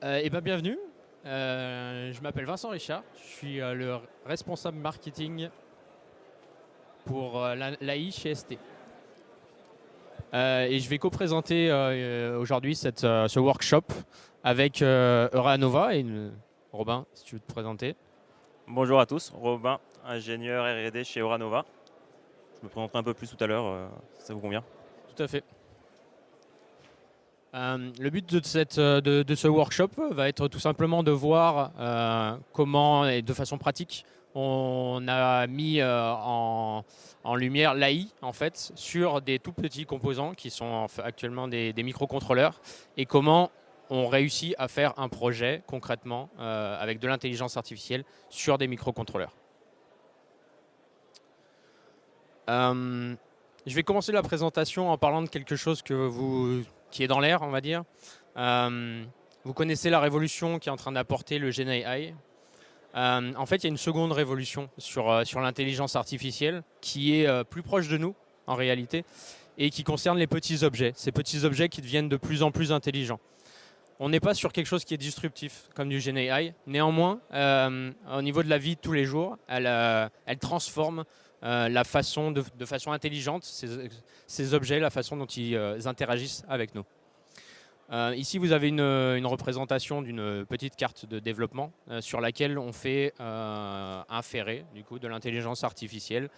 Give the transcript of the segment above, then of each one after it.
Bienvenue. Je m'appelle Vincent Richard. Je suis le responsable marketing pour l'AI chez ST. Et je vais co-présenter aujourd'hui ce workshop avec Euranova et Robin, si tu veux te présenter. Bonjour à tous, Robin, ingénieur R&D chez Oranova. Je me présenterai un peu plus tout à l'heure, si ça vous convient. Tout à fait. Le but de ce workshop va être tout simplement de voir comment, et de façon pratique, on a mis en lumière l'AI en fait sur des tout petits composants qui sont actuellement des microcontrôleurs et comment on réussit à faire un projet concrètement avec de l'intelligence artificielle sur des microcontrôleurs. Je vais commencer la présentation en parlant de quelque chose qui est dans l'air, on va dire. Vous connaissez la révolution qui est en train d'apporter le Gen AI. En fait, il y a une seconde révolution sur l'intelligence artificielle qui est plus proche de nous, en réalité, et qui concerne les petits objets. Ces petits objets qui deviennent de plus en plus intelligents. On n'est pas sur quelque chose qui est disruptif, comme du Gen AI. Néanmoins, au niveau de la vie de tous les jours, elle transforme la façon, de façon intelligente, ces objets, la façon dont ils interagissent avec nous. Ici, vous avez une représentation d'une petite carte de développement sur laquelle on fait inférer du coup, de l'intelligence artificielle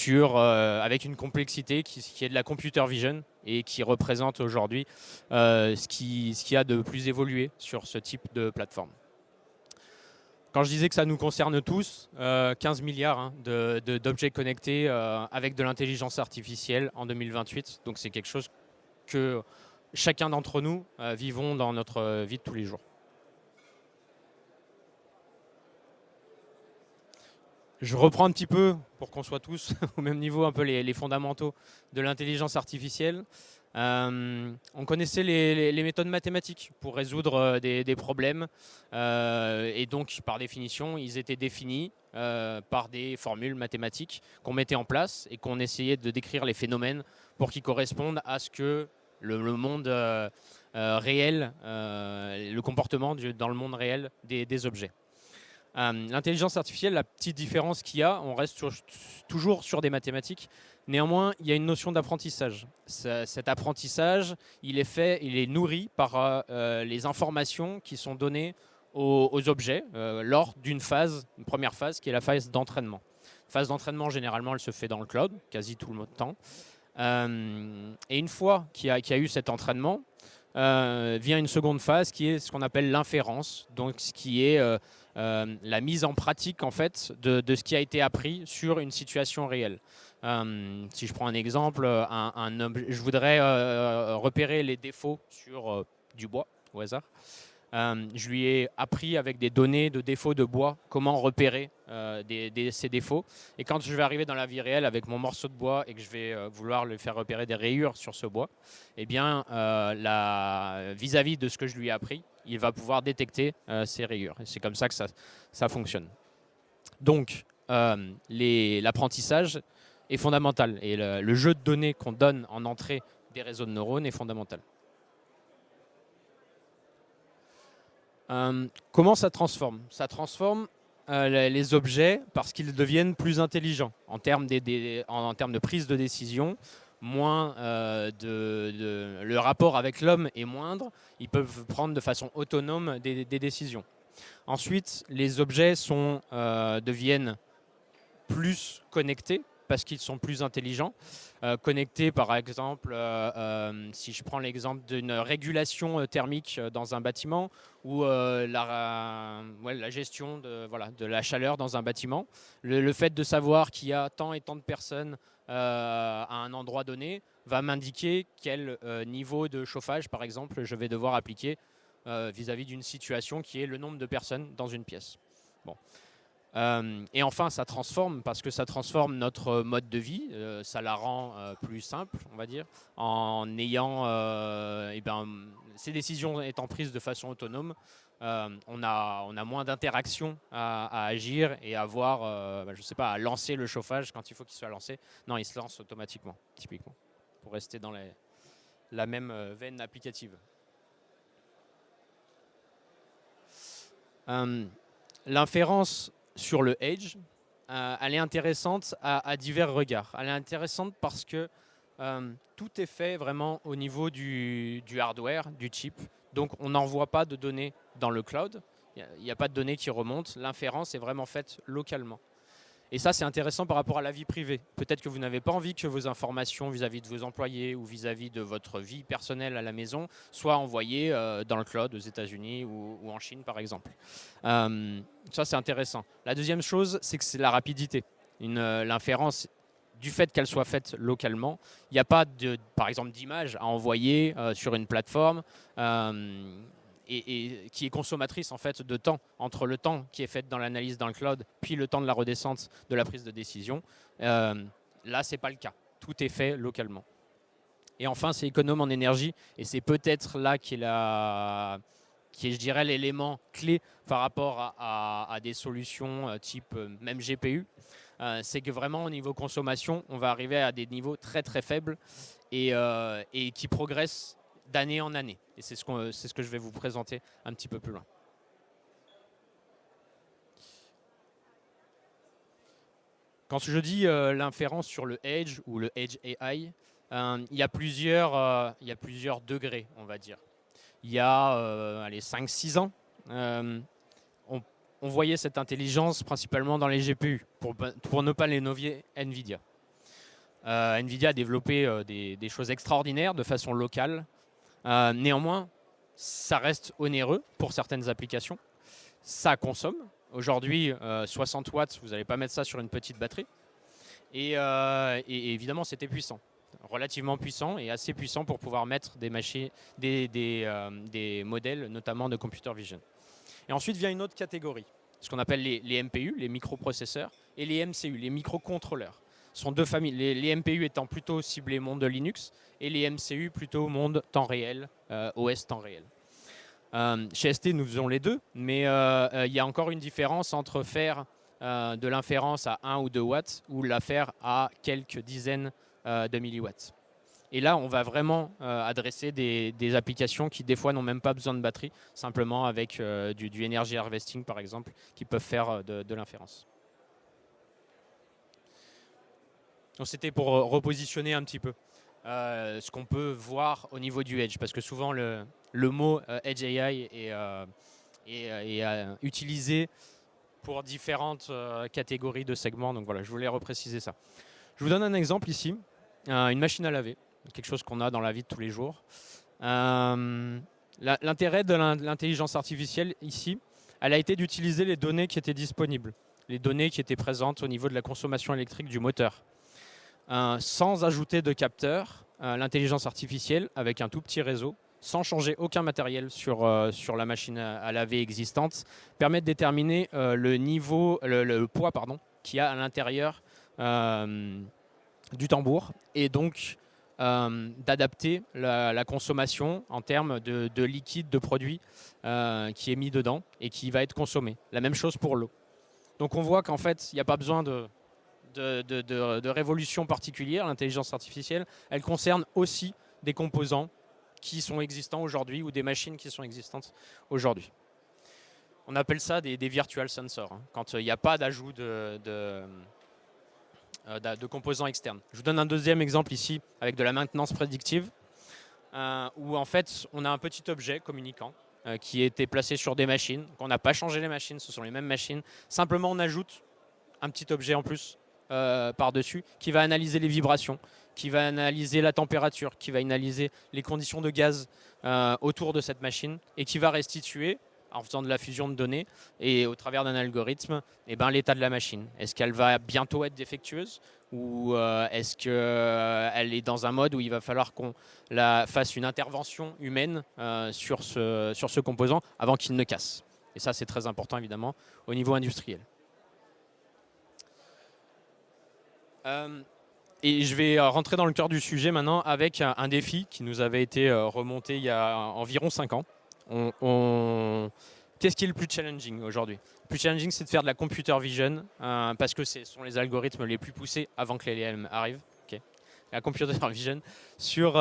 avec une complexité qui est de la computer vision et qui représente aujourd'hui ce qui a de plus évolué sur ce type de plateforme. Quand je disais que ça nous concerne tous, 15 milliards d'objets connectés avec de l'intelligence artificielle en 2028. Donc c'est quelque chose que chacun d'entre nous vivons dans notre vie de tous les jours. Je reprends un petit peu, pour qu'on soit tous au même niveau, un peu les fondamentaux de l'intelligence artificielle. On connaissait les méthodes mathématiques pour résoudre des problèmes et donc par définition ils étaient définis par des formules mathématiques qu'on mettait en place et qu'on essayait de décrire les phénomènes pour qu'ils correspondent à ce que le monde réel, le comportement dans le monde réel des objets. L'intelligence artificielle, la petite différence qu'il y a, on reste toujours sur des mathématiques. Néanmoins, il y a une notion d'apprentissage. Cet apprentissage, il est nourri par les informations qui sont données aux objets lors d'une première phase qui est la phase d'entraînement. La phase d'entraînement, généralement, elle se fait dans le cloud, quasi tout le temps. Et une fois qu'il y a eu cet entraînement, vient une seconde phase qui est ce qu'on appelle l'inférence, donc ce qui est la mise en pratique en fait de ce qui a été appris sur une situation réelle. Si je prends un exemple, je voudrais repérer les défauts sur du bois au hasard. Je lui ai appris avec des données de défauts de bois comment repérer ces défauts. Et quand je vais arriver dans la vie réelle avec mon morceau de bois et que je vais vouloir lui faire repérer des rayures sur ce bois, eh bien, vis-à-vis de ce que je lui ai appris, il va pouvoir détecter ces rayures. Et c'est comme ça que ça fonctionne. Donc, l'apprentissage est fondamental. Et le jeu de données qu'on donne en entrée des réseaux de neurones est fondamental. Comment ça transforme? Ça transforme les objets parce qu'ils deviennent plus intelligents en termes de prise de décision. Le rapport avec l'homme est moindre. Ils peuvent prendre de façon autonome des décisions. Ensuite, les objets deviennent plus connectés parce qu'ils sont plus intelligents. Connectés par exemple, si je prends l'exemple d'une régulation thermique dans un bâtiment ou la gestion de la chaleur dans un bâtiment. Le fait de savoir qu'il y a tant et tant de personnes à un endroit donné va m'indiquer quel niveau de chauffage, par exemple, je vais devoir appliquer vis-à-vis d'une situation qui est le nombre de personnes dans une pièce. Bon. Et enfin, ça transforme parce que ça transforme notre mode de vie, ça la rend plus simple, on va dire, en ayant, ces décisions étant prises de façon autonome, on a moins d'interactions à agir et à avoir, je sais pas, à lancer le chauffage quand il faut qu'il soit lancé. Non, il se lance automatiquement, typiquement, pour rester dans la même veine applicative. L'inférence sur le edge, elle est intéressante à divers regards. Elle est intéressante parce que tout est fait vraiment au niveau du hardware, du chip. Donc on n'envoie pas de données dans le cloud. Il n'y a pas de données qui remontent. L'inférence est vraiment faite localement. Et ça, c'est intéressant par rapport à la vie privée. Peut-être que vous n'avez pas envie que vos informations vis-à-vis de vos employés ou vis-à-vis de votre vie personnelle à la maison soient envoyées dans le cloud aux États-Unis ou en Chine, par exemple. Ça, c'est intéressant. La deuxième chose, c'est que c'est la rapidité. L'inférence, du fait qu'elle soit faite localement, il n'y a pas, par exemple, d'image à envoyer sur une plateforme. Et qui est consommatrice en fait de temps, entre le temps qui est fait dans l'analyse dans le cloud, puis le temps de la redescente de la prise de décision. Là, ce n'est pas le cas. Tout est fait localement. Et enfin, c'est économe en énergie, et c'est peut-être là qui est, je dirais, l'élément clé par rapport à des solutions type même GPU. C'est que vraiment, au niveau consommation, on va arriver à des niveaux très très faibles et qui progressent d'année en année. Et c'est ce que je vais vous présenter un petit peu plus loin. Quand je dis l'inférence sur le Edge ou le Edge AI, il y a plusieurs degrés, on va dire. Il y a 5-6 ans, on voyait cette intelligence principalement dans les GPU, pour ne pas les nommer NVIDIA. NVIDIA a développé des choses extraordinaires de façon locale. Néanmoins, ça reste onéreux pour certaines applications. Ça consomme. Aujourd'hui, 60 watts, vous n'allez pas mettre ça sur une petite batterie. Et évidemment, c'était puissant. Relativement puissant et assez puissant pour pouvoir mettre des modèles, notamment de computer vision. Et ensuite vient une autre catégorie, ce qu'on appelle les MPU, les microprocesseurs, et les MCU, les microcontrôleurs. Ce sont deux familles, les MPU étant plutôt ciblés monde de Linux et les MCU plutôt monde temps réel, OS temps réel. Chez ST, nous faisons les deux, mais il y a encore une différence entre faire de l'inférence à 1 ou 2 watts ou la faire à quelques dizaines de milliwatts. Et là, on va vraiment adresser des applications qui, des fois, n'ont même pas besoin de batterie, simplement avec du energy harvesting, par exemple, qui peuvent faire de l'inférence. Donc, c'était pour repositionner un petit peu ce qu'on peut voir au niveau du Edge, parce que souvent, le mot Edge AI est utilisé pour différentes catégories de segments. Donc voilà, je voulais repréciser ça. Je vous donne un exemple ici, une machine à laver, quelque chose qu'on a dans la vie de tous les jours. L'intérêt de l'intelligence artificielle ici, elle a été d'utiliser les données qui étaient disponibles, les données qui étaient présentes au niveau de la consommation électrique du moteur. Sans ajouter de capteurs, l'intelligence artificielle, avec un tout petit réseau, sans changer aucun matériel sur la machine à laver existante, permet de déterminer le poids qu'il y a à l'intérieur du tambour et donc d'adapter la consommation en termes de liquide, de produit qui est mis dedans et qui va être consommé. La même chose pour l'eau. Donc on voit qu'en fait, il n'y a pas besoin de révolution particulière. L'intelligence artificielle, elle concerne aussi des composants qui sont existants aujourd'hui ou des machines qui sont existantes aujourd'hui. On appelle ça des virtual sensors, quand il n'y a pas d'ajout de composants externes. Je vous donne un deuxième exemple ici avec de la maintenance prédictive où en fait on a un petit objet communicant qui était placé sur des machines. Donc, on n'a pas changé les machines, ce sont les mêmes machines. Simplement on ajoute un petit objet en plus par-dessus qui va analyser les vibrations, qui va analyser la température, qui va analyser les conditions de gaz autour de cette machine et qui va restituer, en faisant de la fusion de données et au travers d'un algorithme, l'état de la machine. Est-ce qu'elle va bientôt être défectueuse ou est-ce qu'elle est dans un mode où il va falloir qu'on fasse une intervention humaine sur ce composant avant qu'il ne casse. Et ça, c'est très important évidemment au niveau industriel. Et je vais rentrer dans le cœur du sujet maintenant avec un défi qui nous avait été remonté il y a environ 5 ans. Qu'est-ce qui est le plus challenging aujourd'hui ? Le plus challenging, c'est de faire de la computer vision parce que ce sont les algorithmes les plus poussés avant que les LLM arrivent. Okay. La computer vision sur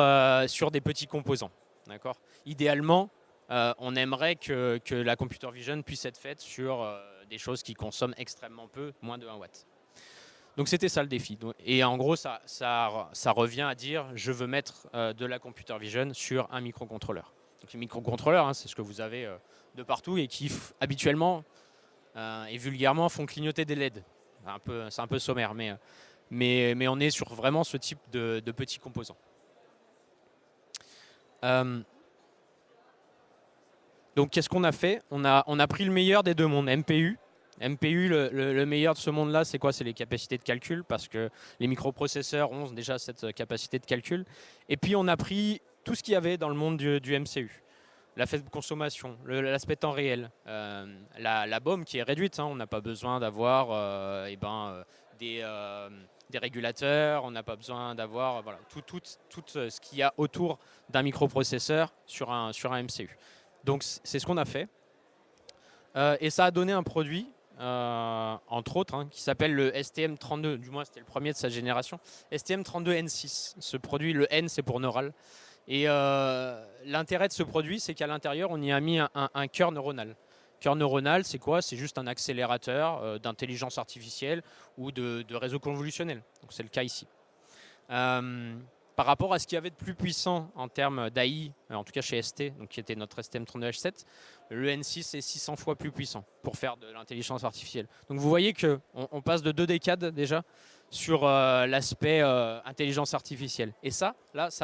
des petits composants. D'accord ? Idéalement, on aimerait que la computer vision puisse être faite sur des choses qui consomment extrêmement peu, moins de 1 watt. Donc c'était ça le défi. Et en gros, ça revient à dire je veux mettre de la computer vision sur un microcontrôleur. Donc les microcontrôleurs, c'est ce que vous avez de partout et qui habituellement et vulgairement font clignoter des LED. C'est un peu sommaire, mais on est sur vraiment ce type de petits composants. Donc qu'est-ce qu'on a fait ? On a pris le meilleur des deux mondes, MPU. MPU, le meilleur de ce monde-là, c'est quoi ? C'est les capacités de calcul, parce que les microprocesseurs ont déjà cette capacité de calcul. Et puis on a pris tout ce qu'il y avait dans le monde du MCU. La faible consommation, l'aspect temps réel, la BOM qui est réduite, on n'a pas besoin d'avoir des régulateurs, on n'a pas besoin d'avoir tout ce qu'il y a autour d'un microprocesseur sur un MCU. Donc c'est ce qu'on a fait. Et ça a donné un produit, entre autres, qui s'appelle le STM32, du moins c'était le premier de sa génération, STM32N6. Ce produit, le N c'est pour neural. Et l'intérêt de ce produit, c'est qu'à l'intérieur, on y a mis un cœur neuronal. Cœur neuronal, c'est quoi ? C'est juste un accélérateur d'intelligence artificielle ou de réseau convolutionnel. Donc c'est le cas ici. Par rapport à ce qu'il y avait de plus puissant en termes d'AI, en tout cas chez ST, donc qui était notre STM32H7, le N6 est 600 fois plus puissant pour faire de l'intelligence artificielle. Donc vous voyez qu'on passe de 2 décades déjà sur l'aspect intelligence artificielle. Et ça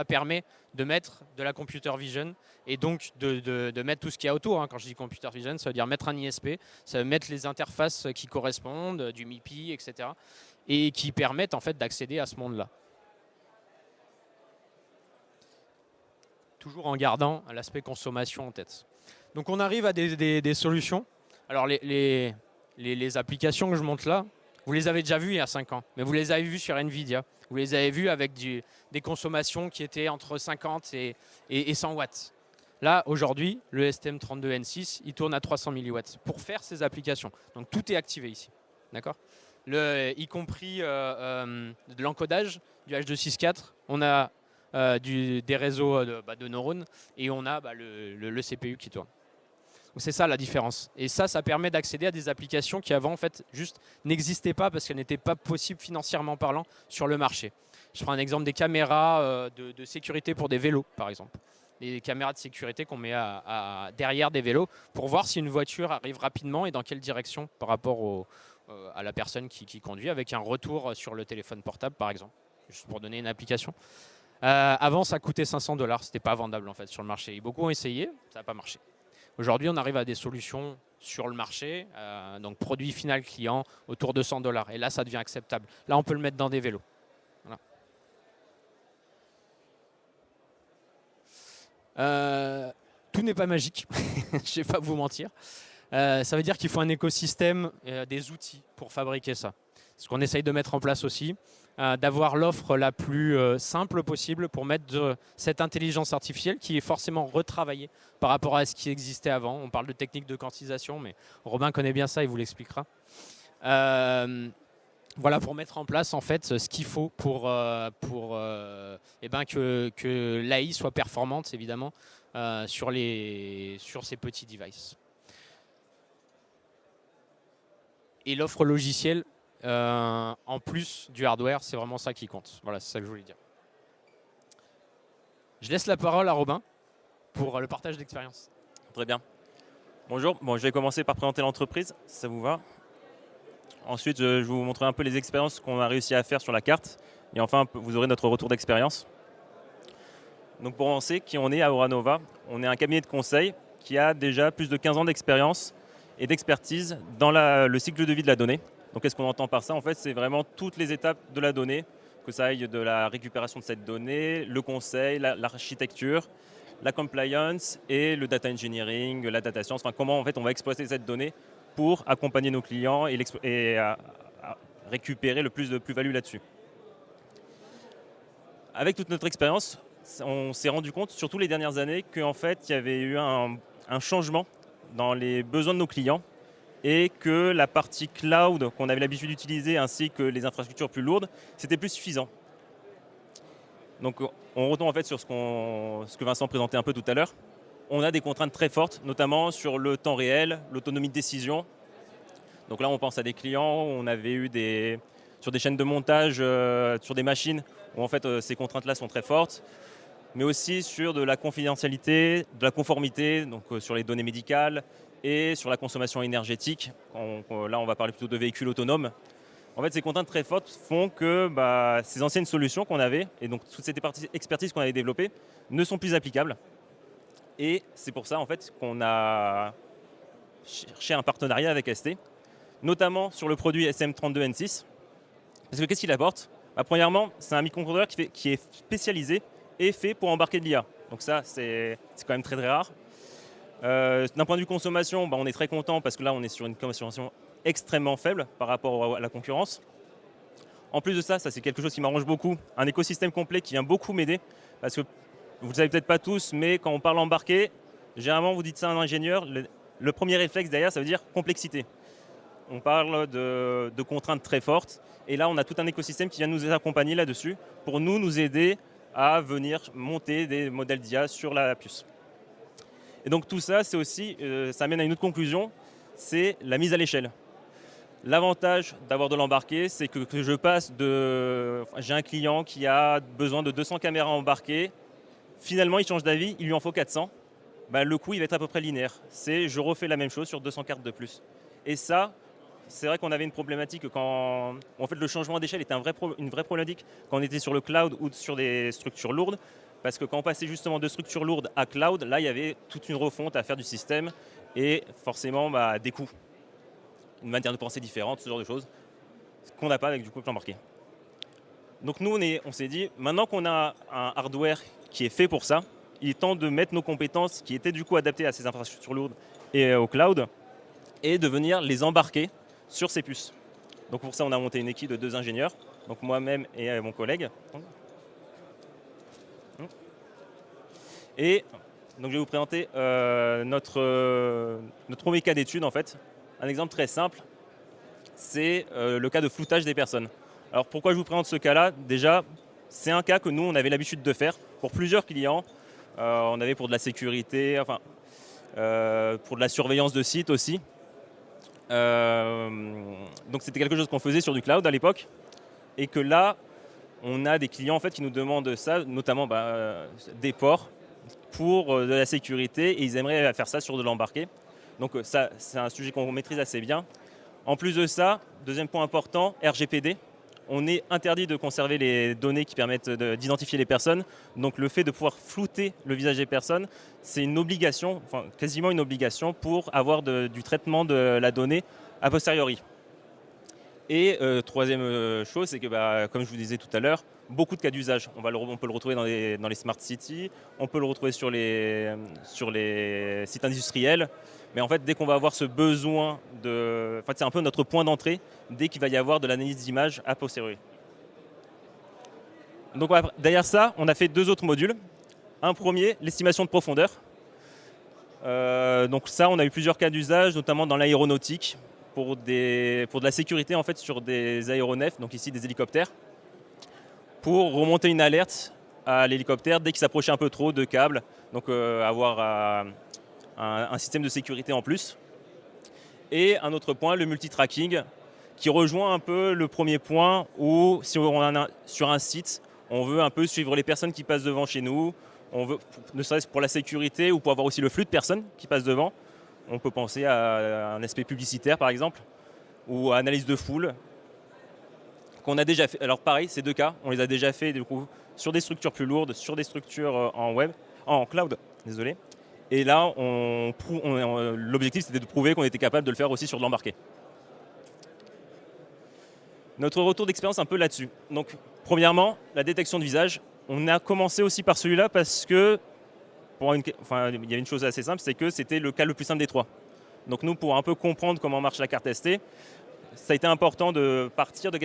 permet de mettre de la computer vision et donc de mettre tout ce qu'il y a autour. Quand je dis computer vision, ça veut dire mettre un ISP, ça veut mettre les interfaces qui correspondent, du MIPI, etc. et qui permettent en fait d'accéder à ce monde-là. Toujours en gardant l'aspect consommation en tête. Donc on arrive à des solutions. Alors les applications que je montre là, vous les avez déjà vues il y a 5 ans, mais vous les avez vues sur Nvidia. Vous les avez vues avec des consommations qui étaient entre 50 et 100 watts. Là, aujourd'hui, le STM32N6, il tourne à 300 milliwatts pour faire ces applications. Donc tout est activé ici. D'accord ? Y compris de l'encodage du H264. On a des réseaux de neurones et on a le CPU qui tourne. Donc c'est ça la différence. Et ça permet d'accéder à des applications qui avant en fait juste n'existaient pas parce qu'elles n'étaient pas possibles financièrement parlant sur le marché. Je prends un exemple des caméras de sécurité pour des vélos par exemple. Les caméras de sécurité qu'on met derrière des vélos pour voir si une voiture arrive rapidement et dans quelle direction par rapport à la personne qui conduit, avec un retour sur le téléphone portable par exemple, juste pour donner une application. Avant ça coûtait 500$, c'était pas vendable en fait sur le marché. Et beaucoup ont essayé, ça n'a pas marché. Aujourd'hui on arrive à des solutions sur le marché, donc produit final client autour de 100$. Et là ça devient acceptable. Là on peut le mettre dans des vélos. Voilà. Tout n'est pas magique, je ne vais pas vous mentir. Ça veut dire qu'il faut un écosystème, des outils pour fabriquer ça. Ce qu'on essaye de mettre en place aussi, d'avoir l'offre la plus simple possible pour mettre cette intelligence artificielle qui est forcément retravaillée par rapport à ce qui existait avant. On parle de techniques de quantisation, mais Robin connaît bien ça, il vous l'expliquera. Voilà, pour mettre en place en fait ce qu'il faut pour que l'AI soit performante évidemment sur ces petits devices. Et l'offre logicielle en plus du hardware, c'est vraiment ça qui compte. Voilà, c'est ça que je voulais dire. Je laisse la parole à Robin pour le partage d'expérience. Très bien. Bonjour, je vais commencer par présenter l'entreprise, si ça vous va. Ensuite, je vais vous montrer un peu les expériences qu'on a réussi à faire sur la carte. Et enfin, vous aurez notre retour d'expérience. Donc pour commencer, qui on est à Auranova ? On est un cabinet de conseil qui a déjà plus de 15 ans d'expérience et d'expertise dans le cycle de vie de la donnée. Donc qu'est-ce qu'on entend par ça ? En fait, c'est vraiment toutes les étapes de la donnée, que ça aille de la récupération de cette donnée, le conseil, l'architecture, la compliance et le data engineering, la data science. Enfin, comment en fait on va exploiter cette donnée pour accompagner nos clients et récupérer le plus de plus-value là-dessus. Avec toute notre expérience, on s'est rendu compte, surtout les dernières années, qu'en fait, il y avait eu un changement dans les besoins de nos clients et que la partie cloud qu'on avait l'habitude d'utiliser ainsi que les infrastructures plus lourdes, c'était plus suffisant. Donc on retombe en fait sur ce que Vincent présentait un peu tout à l'heure. on a des contraintes très fortes, notamment sur le temps réel, l'autonomie de décision. Donc là, on pense à des clients, on avait eu sur des chaînes de montage, sur des machines, où en fait ces contraintes-là sont très fortes, mais aussi sur de la confidentialité, de la conformité, donc sur les données médicales et sur la consommation énergétique. Là, on va parler plutôt de véhicules autonomes. En fait, ces contraintes très fortes font que ces anciennes solutions qu'on avait, et donc toute cette expertise qu'on avait développée, ne sont plus applicables. Et c'est pour ça en fait qu'on a cherché un partenariat avec ST, notamment sur le produit SM32N6. Parce que qu'est-ce qu'il apporte ? Premièrement, c'est un microcontrôleur qui est spécialisé et fait pour embarquer de l'IA. Donc ça, c'est quand même très très rare. D'un point de vue consommation, on est très content parce que là, on est sur une consommation extrêmement faible par rapport à la concurrence. En plus de ça, c'est quelque chose qui m'arrange beaucoup, un écosystème complet qui vient beaucoup m'aider, parce que vous ne le savez peut-être pas tous, mais quand on parle embarqué, généralement vous dites ça à un ingénieur, le premier réflexe derrière, ça veut dire complexité. On parle de contraintes très fortes, et là on a tout un écosystème qui vient nous accompagner là-dessus, pour nous aider à venir monter des modèles d'IA sur la puce. Et donc tout ça, c'est aussi, ça amène à une autre conclusion, c'est la mise à l'échelle. L'avantage d'avoir de l'embarqué, c'est que je passe j'ai un client qui a besoin de 200 caméras embarquées. Finalement, il change d'avis, il lui en faut 400. Le coût, il va être à peu près linéaire. Je refais la même chose sur 200 cartes de plus. Et ça, c'est vrai qu'on avait une problématique quand... En fait, le changement d'échelle était une vraie problématique quand on était sur le cloud ou sur des structures lourdes. Parce que quand on passait justement de structures lourdes à cloud, là, il y avait toute une refonte à faire du système et forcément des coûts. Une manière de penser différente, ce genre de choses, qu'on n'a pas avec du coup l'embarqué. Donc nous, on s'est dit, maintenant qu'on a un hardware qui est fait pour ça, il est temps de mettre nos compétences qui étaient du coup adaptées à ces infrastructures lourdes et au cloud, et de venir les embarquer sur ces puces. Donc pour ça, on a monté une équipe de 2 ingénieurs, donc moi-même et mon collègue. Et donc je vais vous présenter notre premier cas d'étude en fait. Un exemple très simple, c'est le cas de floutage des personnes. Alors pourquoi je vous présente ce cas-là ? Déjà, c'est un cas que nous, on avait l'habitude de faire pour plusieurs clients. On avait pour de la sécurité, pour de la surveillance de site aussi. Donc c'était quelque chose qu'on faisait sur du cloud à l'époque. Et que là, on a des clients en fait, qui nous demandent ça, notamment des ports pour de la sécurité. Et ils aimeraient faire ça sur de l'embarqué. Donc ça, c'est un sujet qu'on maîtrise assez bien. En plus de ça, deuxième point important, RGPD. On est interdit de conserver les données qui permettent d'identifier les personnes. Donc le fait de pouvoir flouter le visage des personnes, c'est une obligation, quasiment une obligation pour avoir du traitement de la donnée a posteriori. Et troisième chose, c'est que comme je vous disais tout à l'heure, beaucoup de cas d'usage. On peut le retrouver dans les smart cities, on peut le retrouver sur les sites industriels. Mais en fait, dès qu'on va avoir ce besoin c'est un peu notre point d'entrée, dès qu'il va y avoir de l'analyse d'image a posteriori. Donc derrière ça, on a fait 2 autres modules. Un premier, l'estimation de profondeur. Donc ça, on a eu plusieurs cas d'usage, notamment dans l'aéronautique, pour de la sécurité en fait sur des aéronefs, donc ici des hélicoptères, pour remonter une alerte à l'hélicoptère dès qu'il s'approchait un peu trop de câbles, donc avoir un système de sécurité en plus. Et un autre point, le multitracking, qui rejoint un peu le premier point où si on est sur un site, on veut un peu suivre les personnes qui passent devant chez nous, on veut, ne serait-ce pour la sécurité ou pour avoir aussi le flux de personnes qui passent devant. On peut penser à un aspect publicitaire par exemple, ou à analyse de foule, qu'on a déjà fait. Alors pareil, ces 2 cas, on les a déjà fait du coup sur des structures plus lourdes, sur des structures en cloud, désolé. Et là, l'objectif, c'était de prouver qu'on était capable de le faire aussi sur de l'embarqué. Notre retour d'expérience un peu là-dessus. Donc, premièrement, la détection de visage. On a commencé aussi par celui-là parce que, il y a une chose assez simple, c'est que c'était le cas le plus simple des 3. Donc nous, pour un peu comprendre comment marche la carte ST, ça a été important de partir de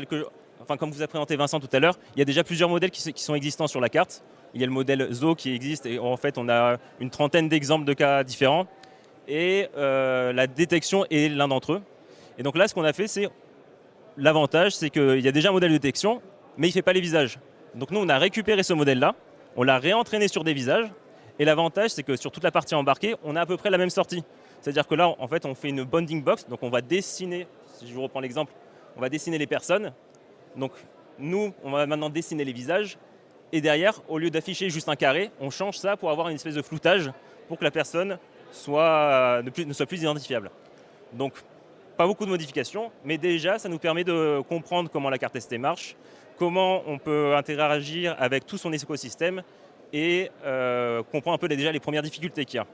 comme vous a présenté Vincent tout à l'heure, il y a déjà plusieurs modèles qui sont existants sur la carte. Il y a le modèle ZO qui existe et en fait on a une trentaine d'exemples de cas différents et la détection est l'un d'entre eux. Et donc là ce qu'on a fait, c'est l'avantage, c'est qu'il y a déjà un modèle de détection mais il ne fait pas les visages. Donc nous on a récupéré ce modèle là, on l'a réentraîné sur des visages Et l'avantage, c'est que sur toute la partie embarquée, on a à peu près la même sortie. C'est-à-dire que là, en fait, on fait une bonding box. Donc, on va dessiner, si je vous reprends l'exemple, on va dessiner les personnes. Donc, nous, on va maintenant dessiner les visages. Et derrière, au lieu d'afficher juste un carré, on change ça pour avoir une espèce de floutage pour que la personne ne soit plus identifiable. Donc, pas beaucoup de modifications, mais déjà, ça nous permet de comprendre comment la carte SD marche, comment on peut interagir avec tout son écosystème et comprendre un peu déjà les premières difficultés qu'il y a.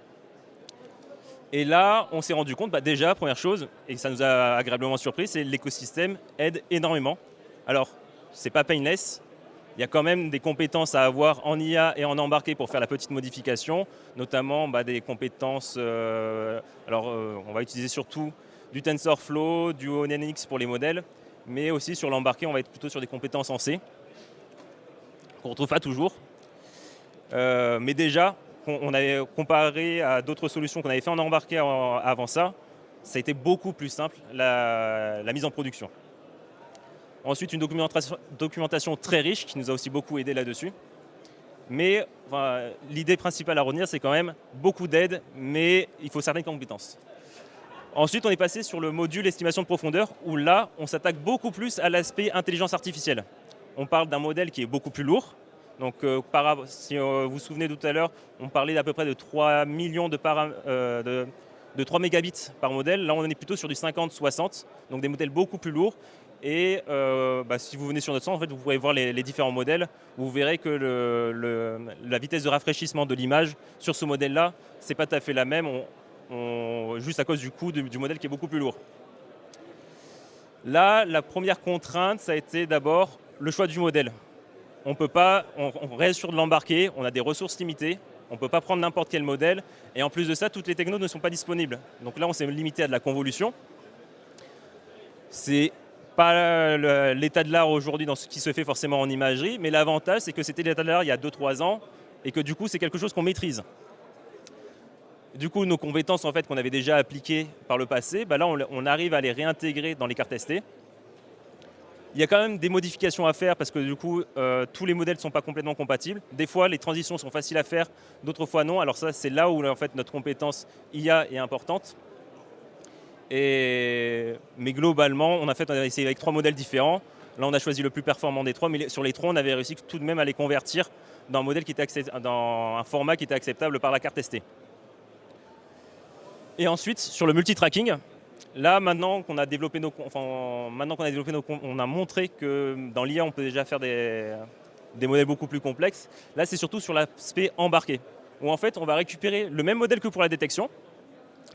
Et là, on s'est rendu compte, déjà, première chose, et ça nous a agréablement surpris, c'est que l'écosystème aide énormément. Alors, c'est pas painless, il y a quand même des compétences à avoir en IA et en embarqué pour faire la petite modification, notamment des compétences, on va utiliser surtout du TensorFlow, du ONNX pour les modèles, mais aussi sur l'embarqué, on va être plutôt sur des compétences en C, qu'on ne retrouve pas toujours. Mais déjà, on avait comparé à d'autres solutions qu'on avait fait en embarqué avant ça, ça a été beaucoup plus simple, la mise en production. Ensuite, une documentation très riche qui nous a aussi beaucoup aidé là-dessus. Mais l'idée principale à retenir, c'est quand même beaucoup d'aide, mais il faut certaines compétences. Ensuite, on est passé sur le module estimation de profondeur, où là, on s'attaque beaucoup plus à l'aspect intelligence artificielle. On parle d'un modèle qui est beaucoup plus lourd. Donc, si vous vous souvenez tout à l'heure, on parlait d'à peu près de 3 millions de 3 mégabits par modèle. Là, on est plutôt sur du 50-60, donc des modèles beaucoup plus lourds. Et si vous venez sur notre site, en fait, vous pourrez voir les différents modèles. Vous verrez que la vitesse de rafraîchissement de l'image sur ce modèle-là, ce n'est pas tout à fait la même, juste à cause du coût du modèle qui est beaucoup plus lourd. Là, la première contrainte, ça a été d'abord le choix du modèle. On reste sur de l'embarqué, on a des ressources limitées, on ne peut pas prendre n'importe quel modèle. Et en plus de ça, toutes les technos ne sont pas disponibles. Donc là, on s'est limité à de la convolution. C'est pas l'état de l'art aujourd'hui dans ce qui se fait forcément en imagerie, mais l'avantage, c'est que c'était l'état de l'art il y a 2-3 ans et que du coup, c'est quelque chose qu'on maîtrise. Du coup, nos compétences en fait, qu'on avait déjà appliquées par le passé, là, on arrive à les réintégrer dans les cartes ST. Il y a quand même des modifications à faire parce que du coup, tous les modèles ne sont pas complètement compatibles. Des fois, les transitions sont faciles à faire, d'autres fois non. Alors ça, c'est là où en fait, notre compétence IA est importante. Mais globalement, on a essayé avec 3 modèles différents. Là, on a choisi le plus performant des 3, mais sur les 3, on avait réussi tout de même à les convertir dans un modèle dans un format qui était acceptable par la carte ST. Et ensuite, sur le multitracking, là, maintenant qu'on a développé on a montré que dans l'IA, on peut déjà faire des modèles beaucoup plus complexes. Là, c'est surtout sur l'aspect embarqué, où en fait, on va récupérer le même modèle que pour la détection.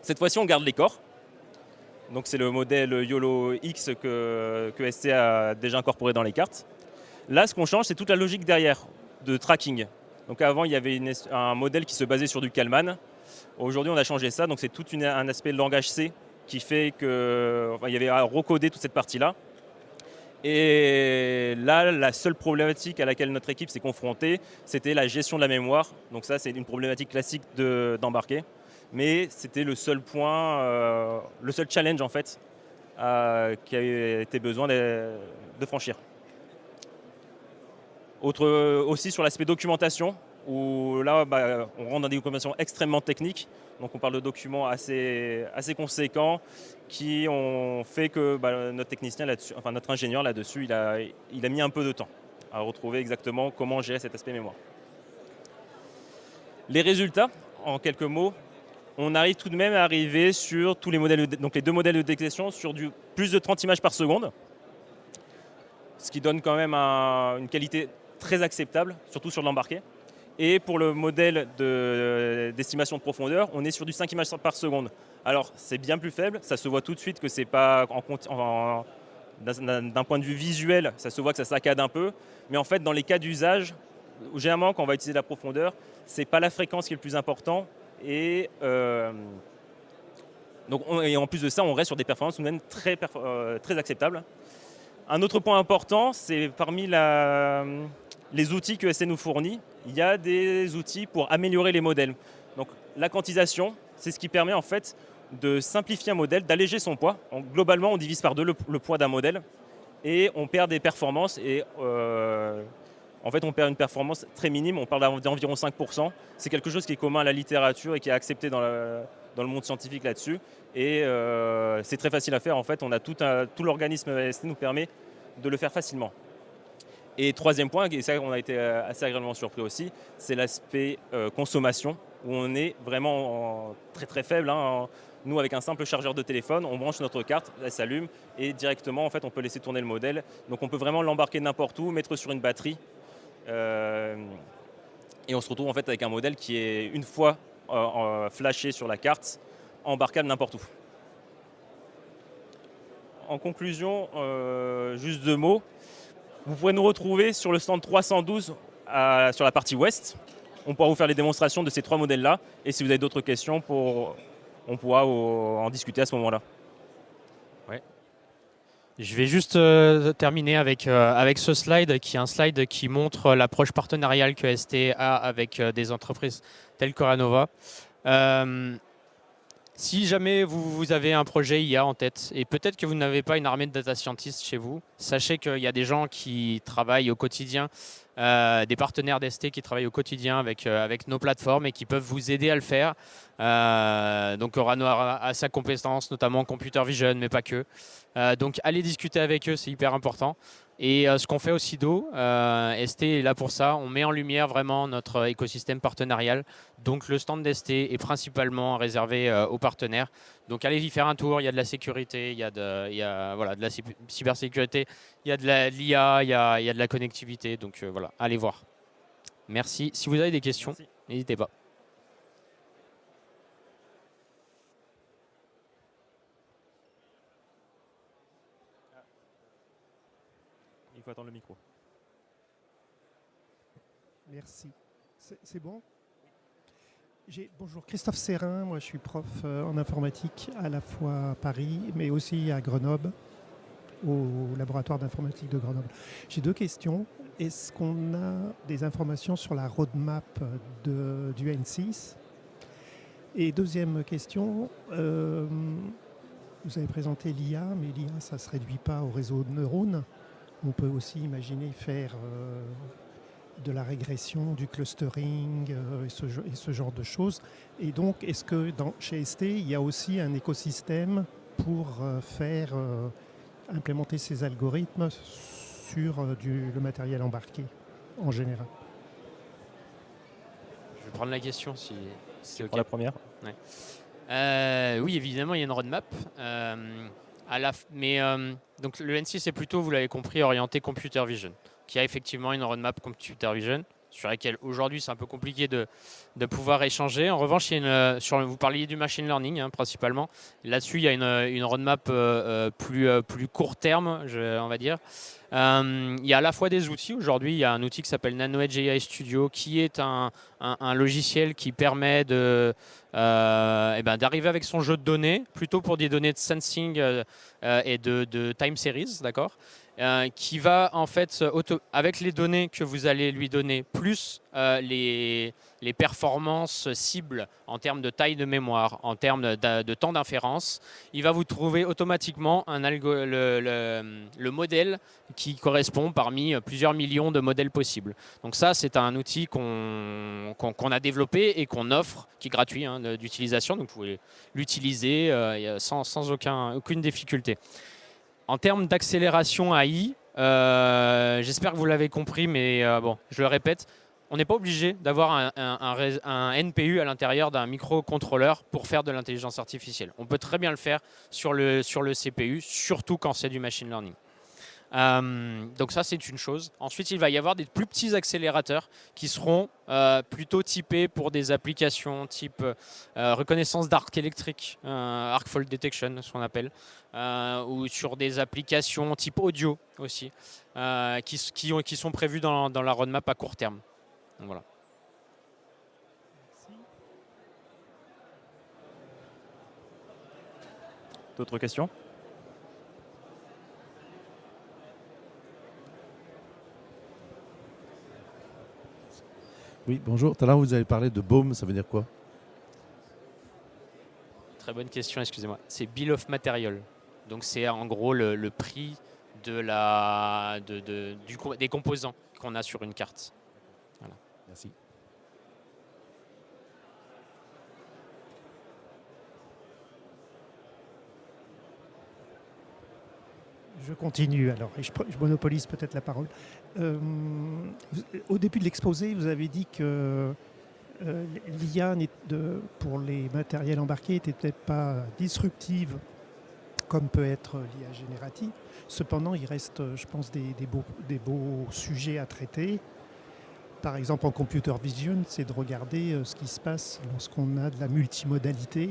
Cette fois-ci, on garde les corps. Donc, c'est le modèle YOLO X que ST a déjà incorporé dans les cartes. Là, ce qu'on change, c'est toute la logique derrière de tracking. Donc, avant, il y avait un modèle qui se basait sur du Kalman. Aujourd'hui, on a changé ça. Donc, c'est tout un aspect de langage C qui fait qu'il y avait à recoder toute cette partie-là. Et là, la seule problématique à laquelle notre équipe s'est confrontée, c'était la gestion de la mémoire. Donc ça, c'est une problématique classique d'embarquer. Mais c'était le seul point, le seul challenge en fait, qui a été besoin de franchir. Aussi sur l'aspect documentation, où là, on rentre dans des documentations extrêmement techniques. Donc on parle de documents assez conséquents qui ont fait que notre technicien là-dessus, enfin notre ingénieur là-dessus, il a mis un peu de temps à retrouver exactement comment gérer cet aspect mémoire. Les résultats, en quelques mots, on arrive tout de même à arriver sur tous les modèles, donc les 2 modèles de détection sur du plus de 30 images par seconde, ce qui donne quand même une qualité très acceptable, surtout sur l'embarqué. Et pour le modèle d'estimation de profondeur, on est sur du 5 images par seconde. Alors, c'est bien plus faible. Ça se voit tout de suite que c'est pas d'un point de vue visuel, ça se voit que ça saccade un peu. Mais en fait, dans les cas d'usage, généralement, quand on va utiliser la profondeur, c'est pas la fréquence qui est le plus important. Et en plus de ça, on reste sur des performances tout de même très acceptables. Un autre point important, c'est parmi les outils que ST nous fournit, il y a des outils pour améliorer les modèles. Donc la quantisation, c'est ce qui permet en fait de simplifier un modèle, d'alléger son poids. Globalement, on divise par 2 le poids d'un modèle et on perd des performances. Et en fait, on perd une performance très minime, on parle d'environ 5%. C'est quelque chose qui est commun à la littérature et qui est accepté dans le monde scientifique là-dessus. Et c'est très facile à faire. En fait, on a tout l'organisme AST nous permet de le faire facilement. Et troisième point, et ça on a été assez agréablement surpris aussi, c'est l'aspect consommation, où on est vraiment très très faible. Nous, avec un simple chargeur de téléphone, on branche notre carte, elle s'allume, et directement, en fait, on peut laisser tourner le modèle. Donc on peut vraiment l'embarquer n'importe où, mettre sur une batterie, et on se retrouve en fait avec un modèle qui est, une fois flashé sur la carte, embarquable n'importe où. En conclusion, juste 2 mots. Vous pourrez nous retrouver sur le stand 312 sur la partie ouest. On pourra vous faire les démonstrations de ces 3 modèles-là. Et si vous avez d'autres questions, on pourra en discuter à ce moment-là. Ouais. Je vais juste terminer avec ce slide, qui est un slide qui montre l'approche partenariale que ST a avec des entreprises telles qu'Oranova. Si jamais vous avez un projet IA en tête, et peut-être que vous n'avez pas une armée de data scientists chez vous, sachez qu'il y a des gens qui travaillent au quotidien, des partenaires d'ST qui travaillent au quotidien avec nos plateformes et qui peuvent vous aider à le faire. Donc Oranova a sa compétence, notamment computer vision, mais pas que. Donc allez discuter avec eux, c'est hyper important. Et ce qu'on fait aussi ST est là pour ça. On met en lumière vraiment notre écosystème partenarial. Donc le stand d'ST est principalement réservé aux partenaires. Donc allez y faire un tour, il y a de la sécurité, il y a de la cybersécurité, il y a de l'IA, il y a de la connectivité. Donc voilà, allez voir. Merci. Si vous avez des questions, n'hésitez pas. Il faut attendre le micro. Merci. C'est bon? Bonjour, Christophe Serrin, moi je suis prof en informatique à la fois à Paris, mais aussi à Grenoble, au laboratoire d'informatique de Grenoble. J'ai 2 questions. Est-ce qu'on a des informations sur la roadmap du N6? Et deuxième question, vous avez présenté l'IA, mais l'IA, ça ne se réduit pas au réseau de neurones. On peut aussi imaginer faire de la régression, du clustering et ce genre de choses. Et donc, est-ce que chez ST, il y a aussi un écosystème pour implémenter ces algorithmes sur le matériel embarqué en général? Je vais prendre la question si c'est OK. Pour la première. Ouais. Oui, évidemment, il y a une roadmap. Donc le N6 est plutôt, vous l'avez compris, orienté computer vision, qui a effectivement une roadmap computer vision sur laquelle aujourd'hui c'est un peu compliqué de pouvoir échanger. En revanche, vous parliez du machine learning principalement. Là-dessus, il y a une roadmap plus court terme, on va dire. Il y a à la fois des outils. Aujourd'hui, il y a un outil qui s'appelle NanoEdge AI Studio, qui est un logiciel qui permet d'arriver avec son jeu de données, plutôt pour des données de sensing et de time series, d'accord, qui va en fait, avec les données que vous allez lui donner, plus les performances cibles en termes de taille de mémoire, en termes de temps d'inférence, il va vous trouver automatiquement le modèle qui correspond parmi plusieurs millions de modèles possibles. Donc ça, c'est un outil qu'on a développé et qu'on offre, qui est gratuit d'utilisation, donc vous pouvez l'utiliser sans aucune difficulté. En termes d'accélération AI, j'espère que vous l'avez compris, mais je le répète, on n'est pas obligé d'avoir un NPU à l'intérieur d'un microcontrôleur pour faire de l'intelligence artificielle. On peut très bien le faire sur le CPU, surtout quand c'est du machine learning. Donc ça, c'est une chose. Ensuite, il va y avoir des plus petits accélérateurs qui seront plutôt typés pour des applications type reconnaissance d'arc électrique, arc fault detection, ce qu'on appelle, ou sur des applications type audio aussi, qui sont prévues dans la roadmap à court terme. Donc voilà. D'autres questions? Oui, bonjour. Tout à l'heure, vous avez parlé de BOM, ça veut dire quoi? Très bonne question, excusez-moi. C'est Bill of Material. Donc c'est en gros le prix des composants qu'on a sur une carte. Voilà. Merci. Je continue alors, et je monopolise peut-être la parole. Au début de l'exposé, vous avez dit que l'IA pour les matériels embarqués n'était peut-être pas disruptive comme peut être l'IA générative. Cependant, il reste, je pense, des beaux sujets à traiter. Par exemple, en computer vision, c'est de regarder ce qui se passe lorsqu'on a de la multimodalité,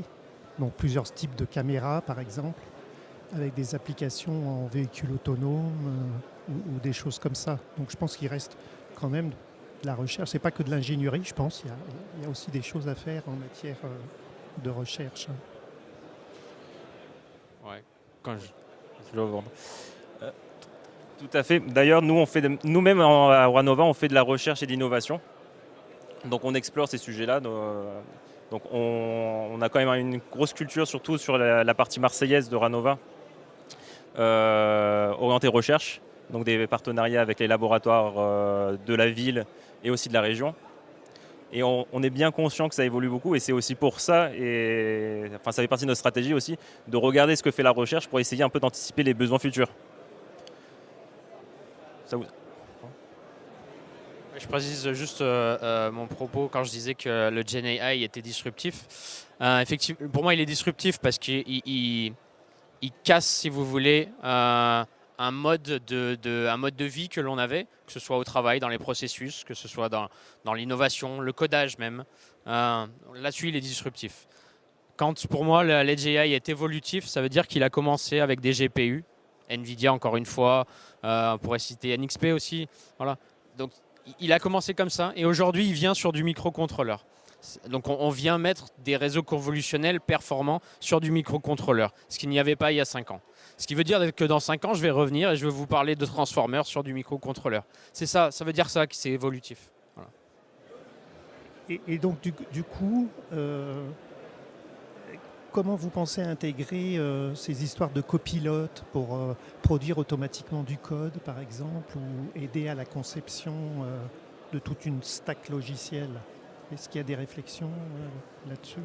donc plusieurs types de caméras, par exemple, avec des applications en véhicule autonome ou des choses comme ça. Donc je pense qu'il reste quand même de la recherche. C'est pas que de l'ingénierie, je pense. Il y a aussi des choses à faire en matière de recherche. Ouais. Je vais vendre. Tout à fait. D'ailleurs, nous-mêmes à Ranova, on fait de la recherche et d'innovation. Donc on explore ces sujets-là. Donc on a quand même une grosse culture, surtout sur la partie marseillaise de Ranova, orientée recherche. Donc des partenariats avec les laboratoires de la ville et aussi de la région. Et on est bien conscient que ça évolue beaucoup et c'est aussi pour ça, ça fait partie de notre stratégie aussi, de regarder ce que fait la recherche pour essayer un peu d'anticiper les besoins futurs. Je précise juste mon propos quand je disais que le Gen AI était disruptif. Effectivement, pour moi, il est disruptif parce qu'il casse, si vous voulez, un mode de vie que l'on avait, que ce soit au travail, dans les processus, que ce soit dans l'innovation, le codage même. Là-dessus, il est disruptif. Quand pour moi, l'Edge AI est évolutif, ça veut dire qu'il a commencé avec des GPU, NVIDIA encore une fois, on pourrait citer NXP aussi. Voilà. Donc, il a commencé comme ça et aujourd'hui, il vient sur du microcontrôleur. Donc, on vient mettre des réseaux convolutionnels performants sur du microcontrôleur, ce qu'il n'y avait pas il y a 5 ans. Ce qui veut dire que dans 5 ans, je vais revenir et je vais vous parler de transformers sur du microcontrôleur. C'est ça, ça veut dire ça, que c'est évolutif. Voilà. Et donc, du coup, comment vous pensez intégrer ces histoires de copilotes pour produire automatiquement du code, par exemple, ou aider à la conception de toute une stack logicielle? Est-ce qu'il y a des réflexions là-dessus?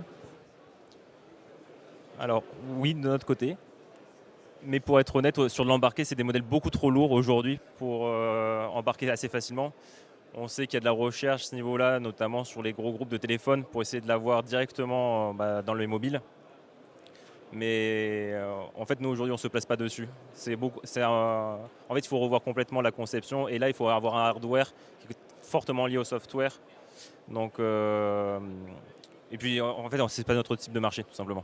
Alors oui, de notre côté. Mais pour être honnête, sur de l'embarqué, c'est des modèles beaucoup trop lourds aujourd'hui pour embarquer assez facilement. On sait qu'il y a de la recherche à ce niveau-là, notamment sur les gros groupes de téléphones, pour essayer de l'avoir directement dans les mobiles. Mais en fait, nous aujourd'hui, on ne se place pas dessus. En fait, il faut revoir complètement la conception. Et là, il faut avoir un hardware qui est fortement lié au software. Donc, et puis, en fait, ce n'est pas notre type de marché, tout simplement.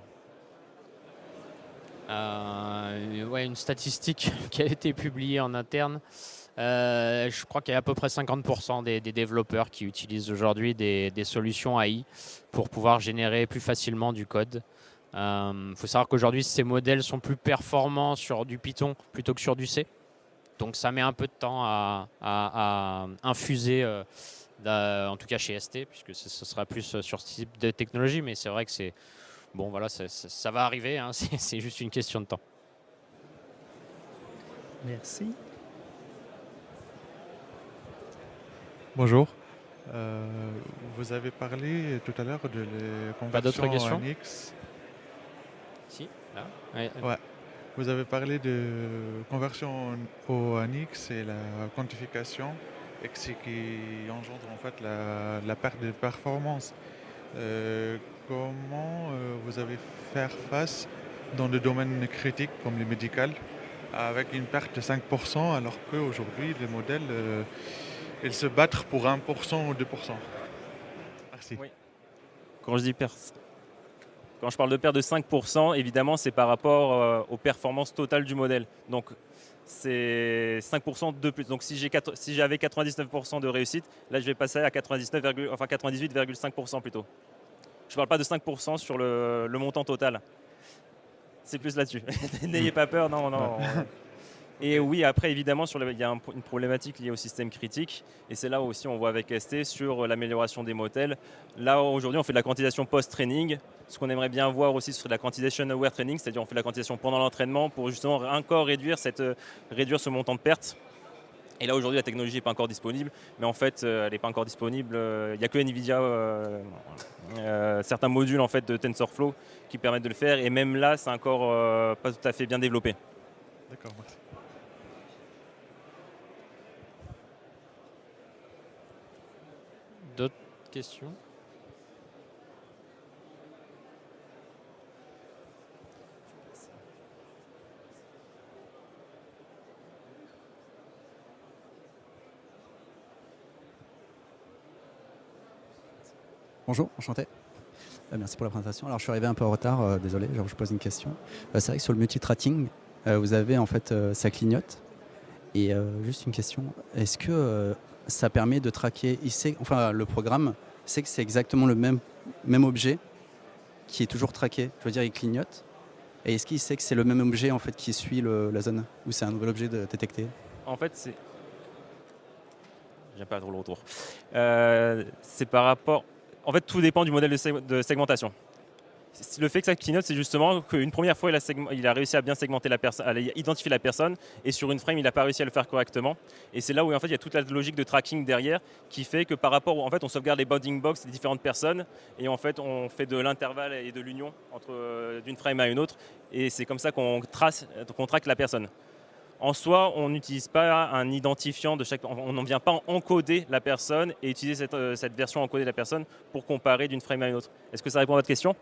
Une statistique qui a été publiée en interne. Je crois qu'il y a à peu près 50% des développeurs qui utilisent aujourd'hui des solutions AI pour pouvoir générer plus facilement du code. Faut savoir qu'aujourd'hui, ces modèles sont plus performants sur du Python plutôt que sur du C. Donc ça met un peu de temps à infuser, en tout cas chez ST, puisque ce sera plus sur ce type de technologie. Mais c'est vrai que c'est... Bon, voilà, ça va arriver, hein, c'est juste une question de temps. Merci. Bonjour. Vous avez parlé tout à l'heure de la Pas d'autres conversion questions? ANIX. Si, là. Ouais. Ouais. Vous avez parlé de conversion au ANIX et la quantification, et ce qui engendre en fait la perte de performance. Comment vous avez faire face dans des domaines critiques comme les médicales avec une perte de 5% alors qu'aujourd'hui les modèles ils se battent pour 1% ou 2%? Merci. Oui. Quand je parle de perte de 5%, évidemment, c'est par rapport aux performances totales du modèle. Donc, c'est 5% de plus. Donc, si j'avais 99% de réussite, là, je vais passer à 98,5% plutôt. Je ne parle pas de 5% sur le montant total. C'est plus là-dessus. N'ayez pas peur, non. Et oui, après, évidemment, il y a une problématique liée au système critique. Et c'est là aussi, on voit avec ST sur l'amélioration des modèles. Là, aujourd'hui, on fait de la quantisation post-training. Ce qu'on aimerait bien voir aussi, ce serait de la quantisation aware training, c'est-à-dire on fait de la quantisation pendant l'entraînement pour justement encore réduire ce montant de perte. Et là aujourd'hui la technologie n'est pas encore disponible, mais en fait elle n'est pas encore disponible. Il n'y a que Nvidia, certains modules en fait de TensorFlow qui permettent de le faire, et même là c'est encore pas tout à fait bien développé. D'accord, merci. D'autres questions? Bonjour, enchanté. Merci pour la présentation. Alors je suis arrivé un peu en retard, désolé, je vous pose une question. C'est vrai que sur le multitracking, vous avez en fait ça clignote. Et juste une question, est-ce que ça permet de traquer, le programme sait que c'est exactement le même objet qui est toujours traqué, je veux dire il clignote. Et est-ce qu'il sait que c'est le même objet en fait qui suit la zone, ou c'est un nouvel objet détecté? En fait c'est... J'aime pas trop le retour. C'est par rapport... En fait, tout dépend du modèle de segmentation. Le fait que ça clignote, c'est justement qu'une première fois, il a réussi à bien segmenter la personne, à identifier la personne, et sur une frame, il n'a pas réussi à le faire correctement. Et c'est là où en fait, il y a toute la logique de tracking derrière qui fait que par rapport, en fait, on sauvegarde les bounding box des différentes personnes, et en fait, on fait de l'intervalle et de l'union entre d'une frame à une autre, et c'est comme ça qu'on traque la personne. En soi, on n'utilise pas un identifiant de chaque... On n'en vient pas encoder la personne et utiliser cette version encodée de la personne pour comparer d'une frame à une autre. Est-ce que ça répond à votre question?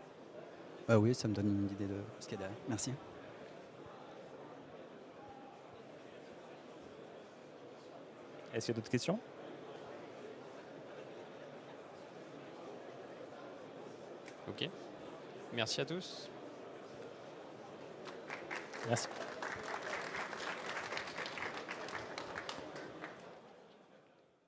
Oui, ça me donne une idée de ce qu'il y a derrière. Merci. Est-ce qu'il y a d'autres questions? Ok. Merci à tous. Merci.